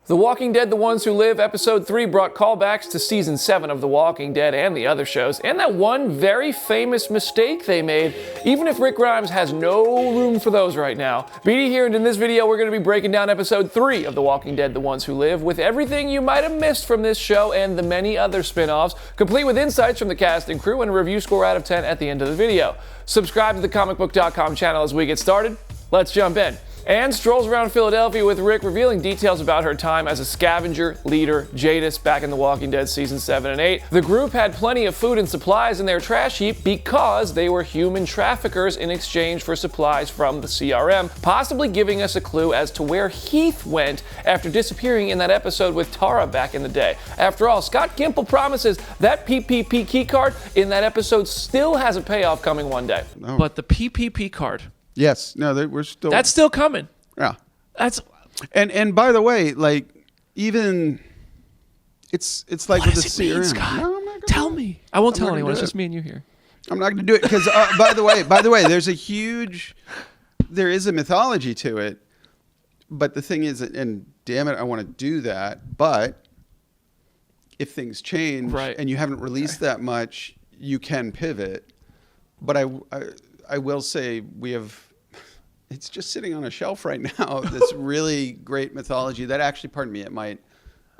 The Walking Dead: The Ones Who Live Episode 3 brought callbacks to Season 7 of The Walking Dead and the other shows, and that one very famous mistake they made, even if Rick Grimes has no room for those right now. BD here, and in this video we're going to be breaking down Episode 3 of The Walking Dead: The Ones Who Live, with everything you might have missed from this show and the many other spin-offs, complete with insights from the cast and crew and a review score out of 10 at the end of the video. Subscribe to the Comicbook.com channel as we get started. Let's jump in. Anne strolls around Philadelphia with Rick, revealing details about her time as a scavenger leader, Jadis, back in The Walking Dead Season 7 and 8. The group had plenty of food and supplies in their trash heap because they were human traffickers in exchange for supplies from the CRM, possibly giving us a clue as to where Heath went after disappearing in that episode with Tara back in the day. After all, Scott Gimple promises that PPP keycard in that episode still has a payoff coming one day. No. But the PPP card... Yes, no, we're still. That's still coming. Yeah. That's. And by the way, like even it's like what with the does it mean, CRM. Scott? No, I'm not gonna Tell me. I won't tell not anyone. gonna It's do just me and you here. I'm not going to do it because by the way, there is a mythology to it. But the thing is, and damn it, I want to do that. But if things change and you haven't released that much, you can pivot. But I will say we have. It's just sitting on a shelf right now. This really great mythology that actually, pardon me, it might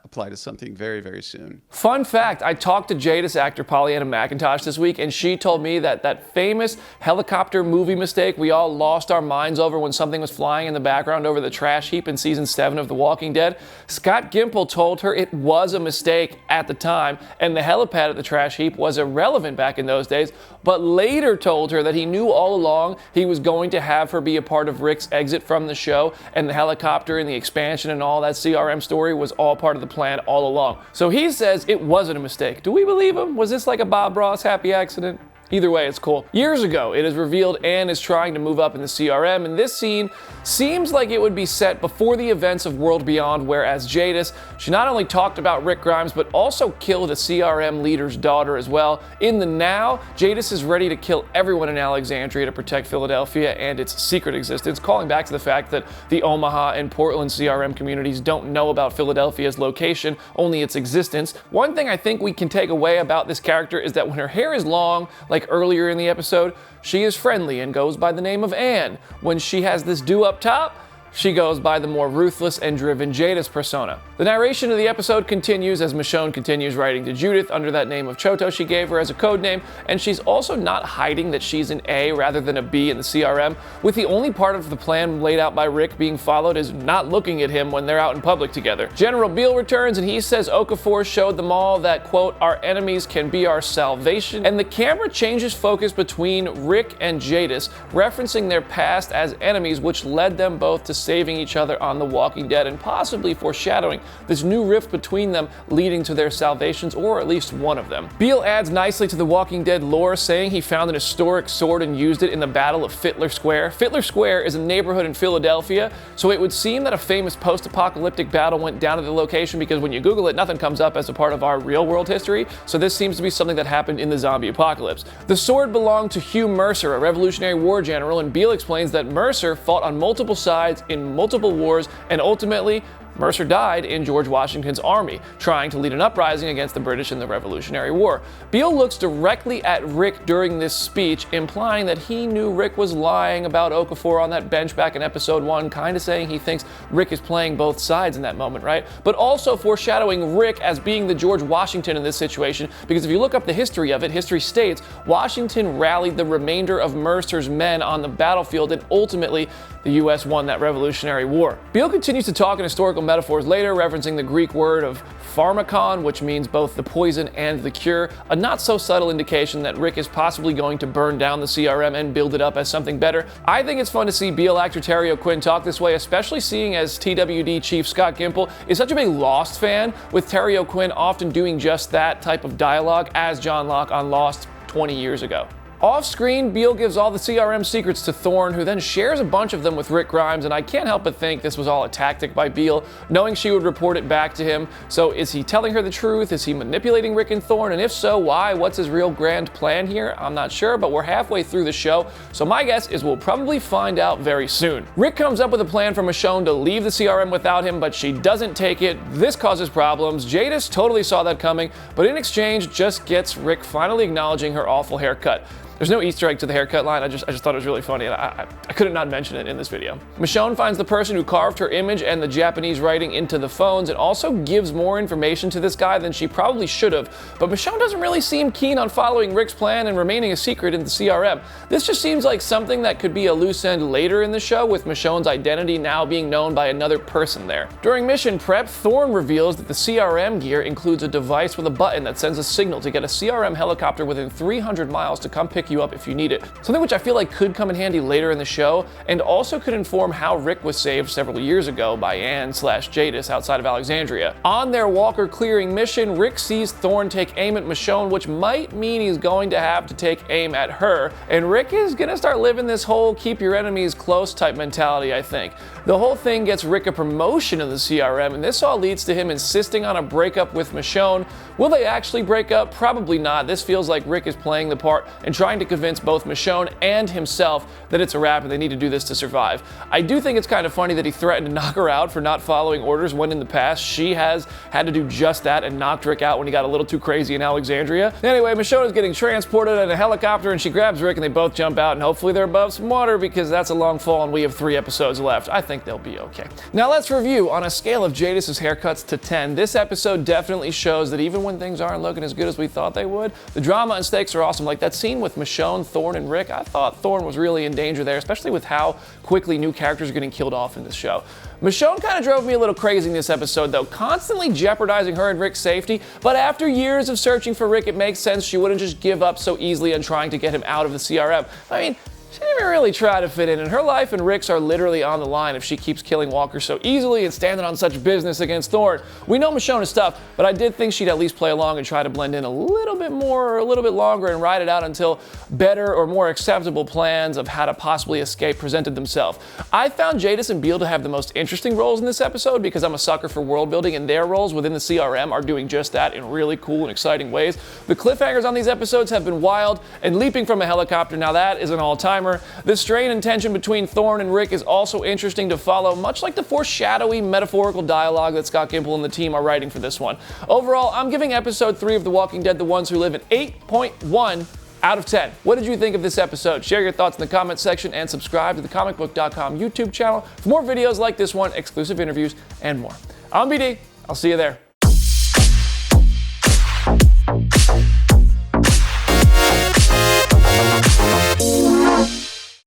apply to something very, very soon. Fun fact, I talked to Jadis actor Pollyanna McIntosh this week, and she told me that that famous helicopter movie mistake we all lost our minds over when something was flying in the background over the trash heap in Season 7 of The Walking Dead, Scott Gimple told her it was a mistake at the time, and the helipad at the trash heap was irrelevant back in those days, but later told her that he knew all along he was going to have her be a part of Rick's exit from the show, and the helicopter and the expansion and all that CRM story was all part of the plan all along. So he says it wasn't a mistake. Do we believe him? Was this like a Bob Ross happy accident? Either way, it's cool. Years ago, it is revealed Anne is trying to move up in the CRM, and this scene seems like it would be set before the events of World Beyond, whereas Jadis, she not only talked about Rick Grimes, but also killed a CRM leader's daughter as well. In the now, Jadis is ready to kill everyone in Alexandria to protect Philadelphia and its secret existence, calling back to the fact that the Omaha and Portland CRM communities don't know about Philadelphia's location, only its existence. One thing I think we can take away about this character is that when her hair is long, like earlier in the episode, she is friendly and goes by the name of Anne. When she has this do up top, she goes by the more ruthless and driven Jadis persona. The narration of the episode continues as Michonne continues writing to Judith under that name of Choto she gave her as a code name, and she's also not hiding that she's an A rather than a B in the CRM, with the only part of the plan laid out by Rick being followed is not looking at him when they're out in public together. General Beal returns and he says Okafor showed them all that, quote, our enemies can be our salvation, and the camera changes focus between Rick and Jadis, referencing their past as enemies, which led them both to saving each other on The Walking Dead and possibly foreshadowing this new rift between them leading to their salvations, or at least one of them. Beal adds nicely to The Walking Dead lore, saying he found an historic sword and used it in the Battle of Fittler Square. Fittler Square is a neighborhood in Philadelphia, so it would seem that a famous post-apocalyptic battle went down at the location because when you Google it, nothing comes up as a part of our real-world history, so this seems to be something that happened in the zombie apocalypse. The sword belonged to Hugh Mercer, a Revolutionary War general, and Beal explains that Mercer fought on multiple sides in multiple wars, and ultimately Mercer died in George Washington's army, trying to lead an uprising against the British in the Revolutionary War. Beal looks directly at Rick during this speech, implying that he knew Rick was lying about Okafor on that bench back in episode 1, kind of saying he thinks Rick is playing both sides in that moment, right? But also foreshadowing Rick as being the George Washington in this situation, because if you look up the history of it, history states Washington rallied the remainder of Mercer's men on the battlefield, and ultimately the U.S. won that Revolutionary War. Beal continues to talk in historical metaphors later, referencing the Greek word of pharmakon, which means both the poison and the cure, a not so subtle indication that Rick is possibly going to burn down the CRM and build it up as something better. I think it's fun to see Beal actor Terry O'Quinn talk this way, especially seeing as TWD chief Scott Gimple is such a big Lost fan, with Terry O'Quinn often doing just that type of dialogue as John Locke on Lost 20 years ago. Off-screen, Beal gives all the CRM secrets to Thorne, who then shares a bunch of them with Rick Grimes, and I can't help but think this was all a tactic by Beal, knowing she would report it back to him. So is he telling her the truth? Is he manipulating Rick and Thorne? And if so, why? What's his real grand plan here? I'm not sure, but we're halfway through the show, so my guess is we'll probably find out very soon. Rick comes up with a plan for Michonne to leave the CRM without him, but she doesn't take it. This causes problems. Jadis totally saw that coming, but in exchange just gets Rick finally acknowledging her awful haircut. There's no Easter egg to the haircut line, I just thought it was really funny, and I couldn't not mention it in this video. Michonne finds the person who carved her image and the Japanese writing into the phones, and also gives more information to this guy than she probably should have, but Michonne doesn't really seem keen on following Rick's plan and remaining a secret in the CRM. This just seems like something that could be a loose end later in the show, with Michonne's identity now being known by another person there. During mission prep, Thorne reveals that the CRM gear includes a device with a button that sends a signal to get a CRM helicopter within 300 miles to come pick you up if you need it. Something which I feel like could come in handy later in the show, and also could inform how Rick was saved several years ago by Ann/Jadis outside of Alexandria. On their Walker clearing mission, Rick sees Thorne take aim at Michonne, which might mean he's going to have to take aim at her, and Rick is gonna start living this whole keep your enemies close type mentality, I think. The whole thing gets Rick a promotion in the CRM, and this all leads to him insisting on a breakup with Michonne. Will they actually break up? Probably not. This feels like Rick is playing the part and trying to convince both Michonne and himself that it's a wrap and they need to do this to survive. I do think it's kind of funny that he threatened to knock her out for not following orders when in the past she has had to do just that and knocked Rick out when he got a little too crazy in Alexandria. Anyway, Michonne is getting transported in a helicopter and she grabs Rick and they both jump out, and hopefully they're above some water because that's a long fall and we have 3 episodes left. I think they'll be okay. Now let's review. On a scale of Jadis' haircuts to 10, this episode definitely shows that even when things aren't looking as good as we thought they would, the drama and stakes are awesome. Like that scene with Michonne, Thorne, and Rick, I thought Thorne was really in danger there, especially with how quickly new characters are getting killed off in this show. Michonne kind of drove me a little crazy in this episode though, constantly jeopardizing her and Rick's safety, but after years of searching for Rick, it makes sense she wouldn't just give up so easily on trying to get him out of the CRM. I mean, she didn't even really try to fit in, and her life and Rick's are literally on the line if she keeps killing Walker so easily and standing on such business against Thorne. We know Michonne is tough, but I did think she'd at least play along and try to blend in a little bit more or a little bit longer and ride it out until better or more acceptable plans of how to possibly escape presented themselves. I found Jadis and Beal to have the most interesting roles in this episode because I'm a sucker for world building, and their roles within the CRM are doing just that in really cool and exciting ways. The cliffhangers on these episodes have been wild, and leaping from a helicopter, now that is an all-timer. The strain and tension between Thorne and Rick is also interesting to follow, much like the foreshadowy metaphorical dialogue that Scott Gimple and the team are writing for this one. Overall, I'm giving episode 3 of The Walking Dead: The Ones Who Live an 8.1 out of 10. What did you think of this episode? Share your thoughts in the comments section and subscribe to the Comicbook.com YouTube channel for more videos like this one, exclusive interviews, and more. I'm BD. I'll see you there.